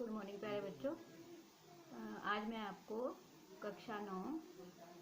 Good morning प्यारे बच्चों। आज मैं आपको कक्षा 9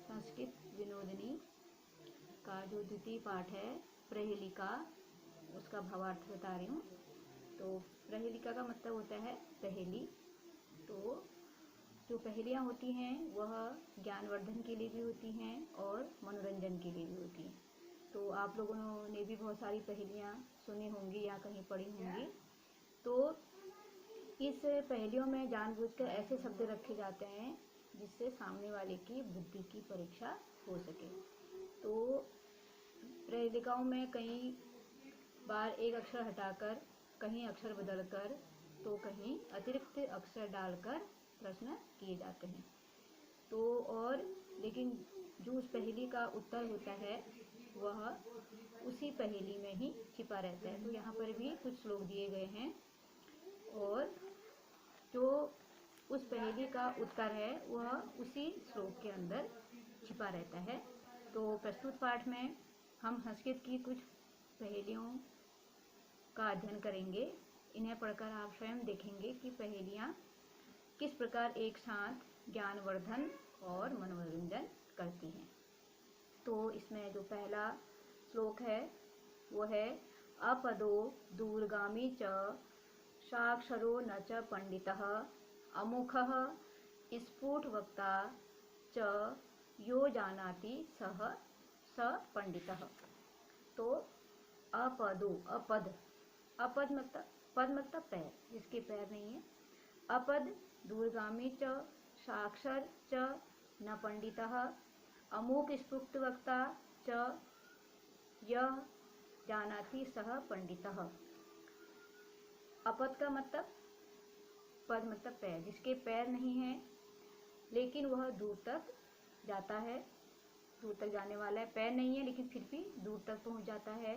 संस्कृत विनोदिनी का जो द्वितीय पाठ है प्रहेलिका, उसका भावार्थ बता रही हूँ। तो प्रहेलिका का मतलब होता है पहेली। तो जो पहेलियाँ होती हैं वह ज्ञानवर्धन के लिए भी होती हैं और मनोरंजन के लिए भी होती हैं। तो आप लोगों ने भी बहुत सारी पहेलियाँ सुनी होंगी या कहीं पढ़ी होंगी। तो इस पहेलियों में जानबूझकर ऐसे शब्द रखे जाते हैं जिससे सामने वाले की बुद्धि की परीक्षा हो सके। तो पहेलिकाओं में कई बार एक अक्षर हटाकर, कहीं अक्षर बदलकर, तो कहीं अतिरिक्त अक्षर डालकर प्रश्न किए जाते हैं। तो और लेकिन जो उस पहेली का उत्तर होता है वह उसी पहेली में ही छिपा रहता है। तो यहाँ पर भी कुछ श्लोक दिए गए हैं और जो उस पहेली का उत्तर है वह उसी श्लोक के अंदर छिपा रहता है। तो प्रस्तुत पाठ में हम संस्कृत की कुछ पहेलियों का अध्ययन करेंगे। इन्हें पढ़कर आप स्वयं देखेंगे कि पहेलियाँ किस प्रकार एक साथ ज्ञानवर्धन और मनोरंजन करती हैं। तो इसमें जो पहला श्लोक है वो है अपदो दूरगामी च साक्षरो न च पंडितः अमुखः स्फुटवक्ता च यो जानाति सः स पंडितः। तो अपदो, अपद मतलब पद मतलब पैर, जिसके पैर नहीं है। अपद दूरगामी च साक्षर च न पंडितः अमुक स्फुटवक्ता च यः जानाति सः पंडितः। अपद का मतलब पद मतलब पैर, जिसके पैर नहीं हैं लेकिन वह दूर तक जाता है, दूर तक जाने वाला है। पैर नहीं है लेकिन फिर भी दूर तक पहुंच जाता है।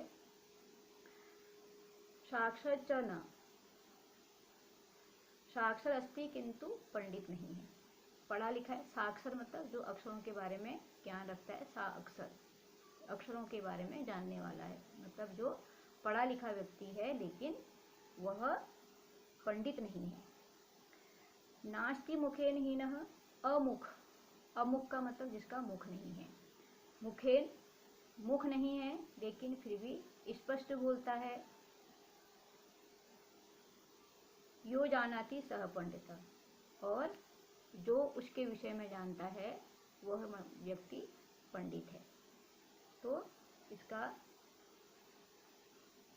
साक्षर च न, साक्षर अस्ति किंतु पंडित नहीं है, पढ़ा लिखा है। साक्षर मतलब जो अक्षरों के बारे में ज्ञान रखता है, सा अक्षर अक्षरों के बारे में जानने वाला है, मतलब जो पढ़ा लिखा व्यक्ति है लेकिन वह पंडित नहीं है। नास्ति मुखेन हीनः, अमुख, अमुख का मतलब जिसका मुख नहीं है। मुखेन मुख नहीं है लेकिन फिर भी स्पष्ट बोलता है। यो जानाति सह पंडित, और जो उसके विषय में जानता है वह व्यक्ति पंडित है। तो इसका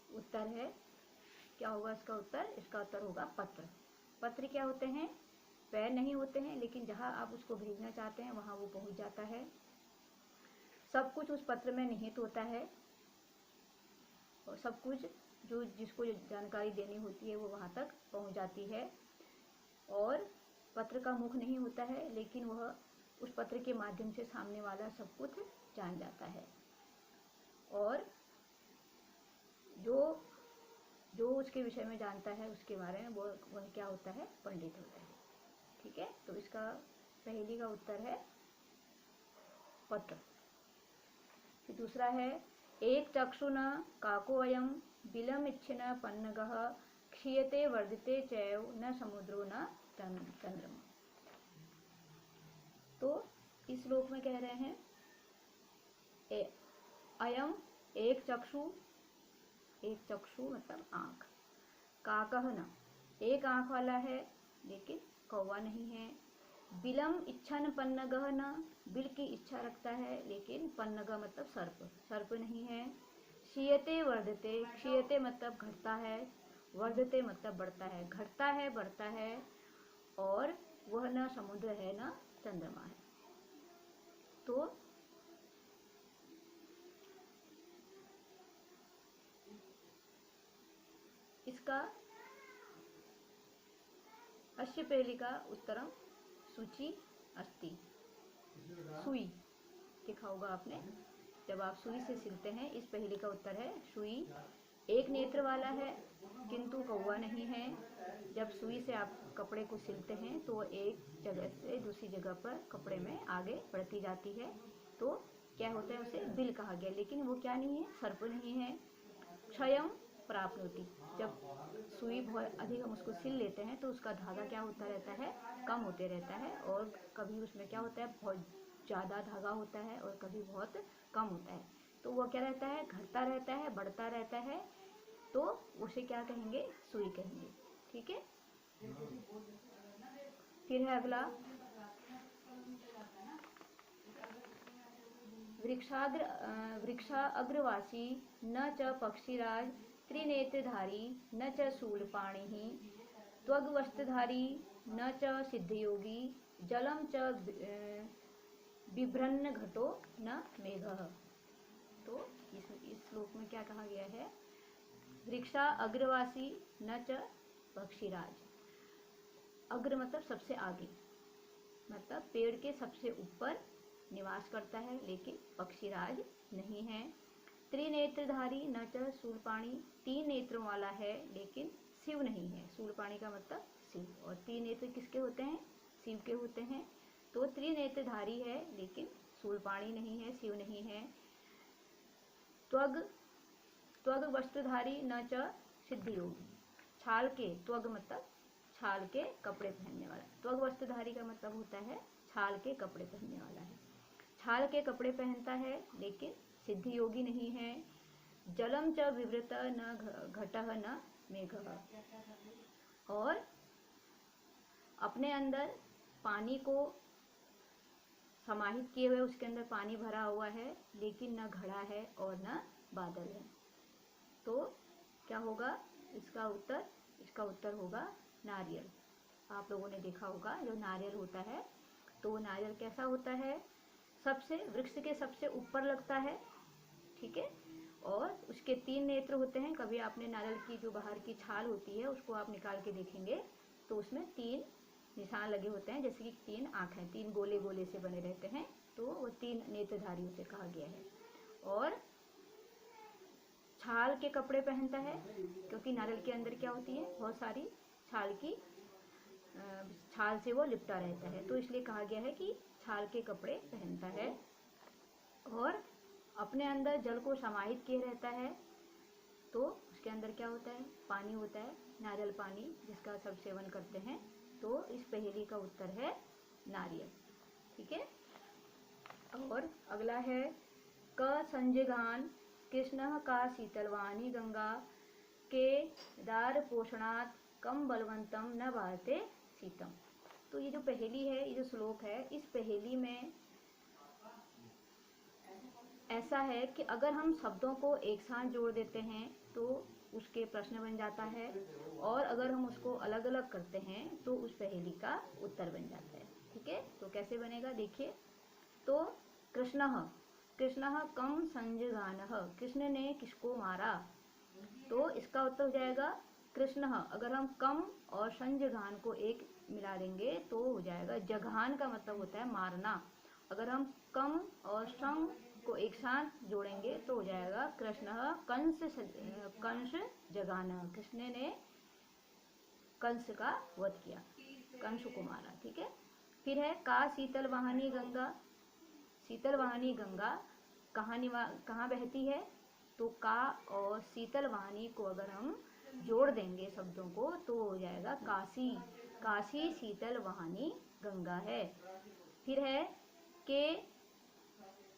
उत्तर है, क्या होगा इसका उत्तर? इसका उत्तर होगा पत्र। पत्र क्या होते हैं? पैर नहीं होते हैं लेकिन जहाँ आप उसको भेजना चाहते हैं वहाँ वो पहुँच जाता है। सब कुछ उस पत्र में निहित होता है और सब कुछ जो जिसको जानकारी देनी होती है वो वहाँ तक पहुँच जाती है। और पत्र का मुख नहीं होता है लेकिन वह उस पत्र के माध्यम से सामने वाला सब कुछ जान जाता है। और जो उसके विषय में जानता है उसके बारे में वह क्या होता है? पंडित होता है। ठीक है, तो इसका पहेली का उत्तर है पत्र। फिर दूसरा है एक चक्षुन काको अयम बिलम इच्छिन पन्नगः क्षीयते वर्धिते चैव न समुद्रो न चंद्रमा। तो इस श्लोक में कह रहे हैं अयम एक चक्षु, एक चक्षु मतलब आँख, काकः न एक आँख वाला है लेकिन कौवा नहीं है। बिलम इच्छन पन्नगः न, बिल की इच्छा रखता है लेकिन पन्नगः मतलब सर्प, सर्प नहीं है। क्षीयते वर्धते, क्षीयते मतलब घटता है, वर्धते मतलब बढ़ता है, घटता है बढ़ता है। और वह न समुद्र है न चंद्रमा है। तो इसका अस्य पहेलिका उत्तरम सूची अस्ति। सुई देखा होगा आपने, जब आप सुई से सिलते हैं। इस पहेली का उत्तर है सुई। एक नेत्र वाला है किंतु कौवा नहीं है। जब सुई से आप कपड़े को सिलते हैं तो एक जगह से दूसरी जगह पर कपड़े में आगे बढ़ती जाती है। तो क्या होता है? उसे बिल कहा गया, लेकिन वो क्या नहीं है? सर्प नहीं है। क्षयम प्राप्नोति। जब सुई बहुत अधिक हम उसको सिल लेते हैं तो उसका धागा क्या होता रहता है, कम होते रहता है, और कभी उसमें क्या होता है, बहुत ज़्यादा धागा होता है और कभी बहुत कम होता है। तो वो क्या रहता है, घटता रहता है, बढ़ता रहता है, तो उसे क्या कहेंगे, सुई कहेंगे। ठीक है। फिर है अगला, वृक्षा अग्रवासी न च पक्षीराज त्रिनेत्रधारी न च शूलपाणिः त्वग्वस्त्रधारी न च सिद्धयोगी जलम च बिभ्रन्न घटो न मेघः। तो इस श्लोक में क्या कहा गया है, वृक्षा अग्रवासी न च पक्षीराज। अग्र मतलब सबसे आगे, मतलब पेड़ के सबसे ऊपर निवास करता है, लेकिन पक्षीराज नहीं है। त्रिनेत्रधारी न च शूलपाणि, 3 नेत्रों वाला है लेकिन शिव नहीं है। शूलपाणि का मतलब शिव, और 3 नेत्र किसके होते हैं, शिव के होते हैं। तो त्रिनेत्रधारी है लेकिन शूलपाणि नहीं है, शिव नहीं है। त्वग वस्त्रधारी न च सिद्धयोगी, छाल के, त्वग मतलब छाल के कपड़े पहनने वाला। त्वग वस्त्रधारी का मतलब होता है छाल के कपड़े पहनने वाला है। छाल के कपड़े पहनता है लेकिन सिद्धि योगी नहीं है। जलम च विवृत न घटः न मेघः, और अपने अंदर पानी को समाहित किए हुए, उसके अंदर पानी भरा हुआ है, लेकिन न घड़ा है और न बादल है। तो क्या होगा इसका उत्तर होगा नारियल। आप लोगों ने देखा होगा जो नारियल होता है, तो नारियल कैसा होता है, सबसे वृक्ष के सबसे ऊपर लगता है। ठीक है, और उसके 3 नेत्र होते हैं। कभी आपने नारियल की जो बाहर की छाल होती है उसको आप निकाल के देखेंगे तो उसमें 3 निशान लगे होते हैं, जैसे कि 3 आँखें, 3 गोले गोले से बने रहते हैं, तो वो 3 नेत्रधारी उसे कहा गया है। और छाल के कपड़े पहनता है, क्योंकि नारियल के अंदर क्या होती है, बहुत सारी छाल से वो लिपटा रहता है, तो इसलिए कहा गया है कि छाल के कपड़े पहनता है। और अपने अंदर जल को समाहित किए रहता है, तो उसके अंदर क्या होता है, पानी होता है, नारियल पानी, जिसका सब सेवन करते हैं। तो इस पहेली का उत्तर है नारियल। ठीक है। और अगला है, क संजगान कृष्ण का शीतलवाणी गंगा के दार पोषणात् कम बलवंतम न बाधते शीतम। तो ये जो पहेली है, ये जो श्लोक है, इस पहेली में ऐसा है कि अगर हम शब्दों को एक साथ जोड़ देते हैं तो उसके प्रश्न बन जाता है, और अगर हम उसको अलग अलग करते हैं तो उस पहेली का उत्तर बन जाता है। ठीक है, तो कैसे बनेगा देखिए। तो कृष्णः कम संजगानः, कृष्ण ने किसको मारा, तो इसका उत्तर हो जाएगा कृष्णः। अगर हम कम और संजगान को एक मिला देंगे तो हो जाएगा, जघान का मतलब होता है मारना। अगर हम कम और संग को एक साथ जोड़ेंगे तो हो जाएगा कृष्णः कंस जगान, कृष्ण ने कंस का वध किया, कंस को मारा। ठीक है। फिर है का शीतल वाहनी गंगा, शीतल वाहनी गंगा कहाँ बहती है, तो का और शीतल वाहनी को अगर हम जोड़ देंगे शब्दों को तो हो जाएगा काशी, काशी शीतल वाहनी गंगा है। फिर है के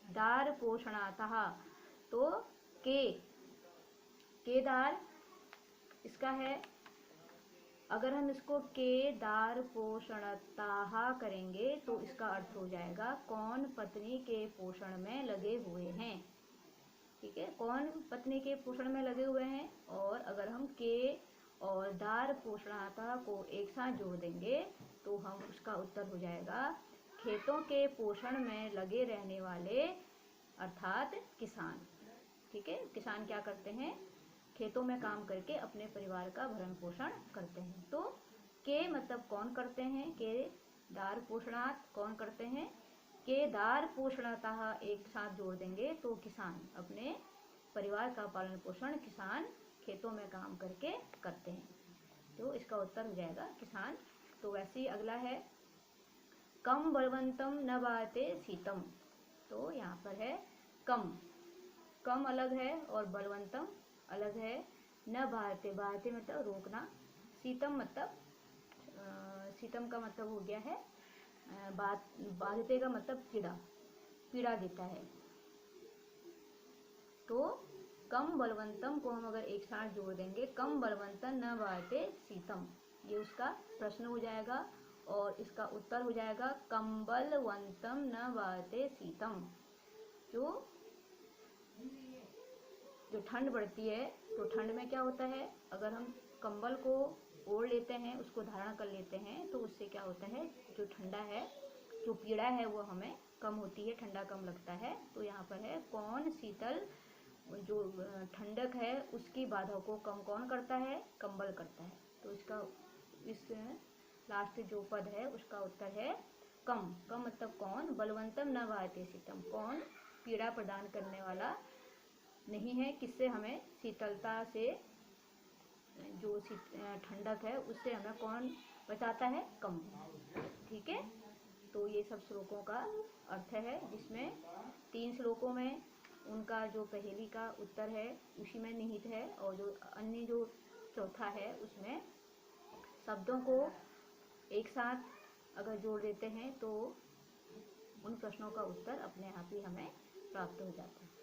दार पोषणातः, तो केदार इसका है, अगर हम इसको के दार पोषणताः करेंगे तो इसका अर्थ हो जाएगा कौन पत्नी के पोषण में लगे हुए हैं। ठीक है, कौन पत्नी के पोषण में लगे हुए हैं। और अगर हम के और दार पोषणातः को एक साथ जोड़ देंगे तो हम उसका उत्तर हो जाएगा खेतों के पोषण में लगे रहने वाले, अर्थात किसान। ठीक है, किसान क्या करते हैं, खेतों में काम करके अपने परिवार का भरण पोषण करते हैं। तो के मतलब कौन करते हैं, के दार पोषणात कौन करते हैं, के दार पोषणतः एक साथ जोड़ देंगे तो किसान, अपने परिवार का पालन पोषण किसान खेतों में काम करके करते हैं। तो इसका उत्तर हो जाएगा किसान। तो वैसे ही अगला है कम बलवंतम न बाधते शीतम, तो यहाँ पर है कम अलग है और बलवंतम अलग है। न बाधते, बाधते मतलब रोकना, शीतम मतलब शीतम का मतलब हो गया है बाधते का मतलब पीड़ा, पीड़ा देता है। तो कम बलवंतम को हम अगर एक साथ जोड़ देंगे, कम बलवंतम न बाधते शीतम, ये उसका प्रश्न हो जाएगा और इसका उत्तर हो जाएगा कंबलवंतम न बाधते शीतम। जो ठंड बढ़ती है तो ठंड में क्या होता है, अगर हम कंबल को ओढ़ लेते हैं, उसको धारण कर लेते हैं, तो उससे क्या होता है, जो ठंडा है, जो पीड़ा है वो हमें कम होती है, ठंडा कम लगता है। तो यहाँ पर है कौन शीतल, जो ठंडक है उसकी बाधा को कम कौन करता है, कंबल करता है। तो इसका इस लास्ट जो पद है उसका उत्तर है कम। कम मतलब कौन, बलवंतम न बाधते शीतम, कौन पीड़ा प्रदान करने वाला नहीं है, किससे हमें शीतलता से, जो ठंडक है उससे हमें कौन बचाता है, कम। ठीक है, तो ये सब श्लोकों का अर्थ है, जिसमें 3 श्लोकों में उनका जो पहेली का उत्तर है उसी में निहित है, और जो अन्य जो चौथा है उसमें शब्दों को एक साथ अगर जोड़ देते हैं तो उन प्रश्नों का उत्तर अपने आप ही हमें प्राप्त हो जाता है।